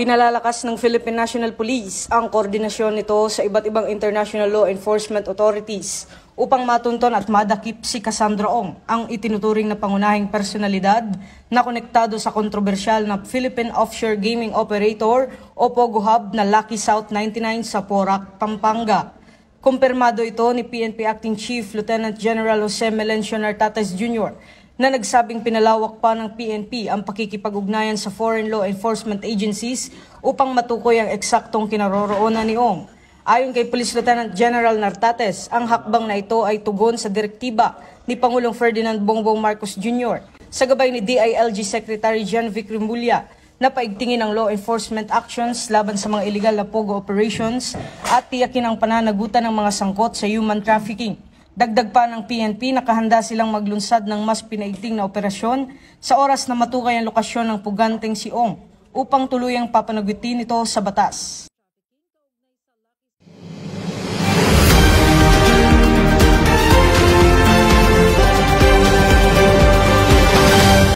Pinalalakas ng Philippine National Police ang koordinasyon nito sa iba't ibang international law enforcement authorities upang matunton at madakip si Cassandra Ong, ang itinuturing na pangunahing personalidad na konektado sa kontrobersyal na Philippine Offshore Gaming Operator o POGO Hub na Lucky South 99 sa Porac, Pampanga. Kumpirmado ito ni PNP Acting Chief Lieutenant General Jose Melencio Nartates Jr. na nagsabing pinalawak pa ng PNP ang pakikipag-ugnayan sa foreign law enforcement agencies upang matukoy ang eksaktong kinaroroonan ni Ong. Ayon kay Police Lieutenant General Nartates, ang hakbang na ito ay tugon sa direktiba ni Pangulong Ferdinand Bongbong Marcos Jr. sa gabay ni DILG Secretary John Vic Rimulya na paigtingin ang law enforcement actions laban sa mga illegal na POGO operations at tiyakin ang pananagutan ng mga sangkot sa human trafficking. Dagdag pa ng PNP, nakahanda silang maglunsad ng mas pinaigting na operasyon sa oras na matukay ang lokasyon ng puganteng si Ong upang tuluyang papanagutin ito sa batas.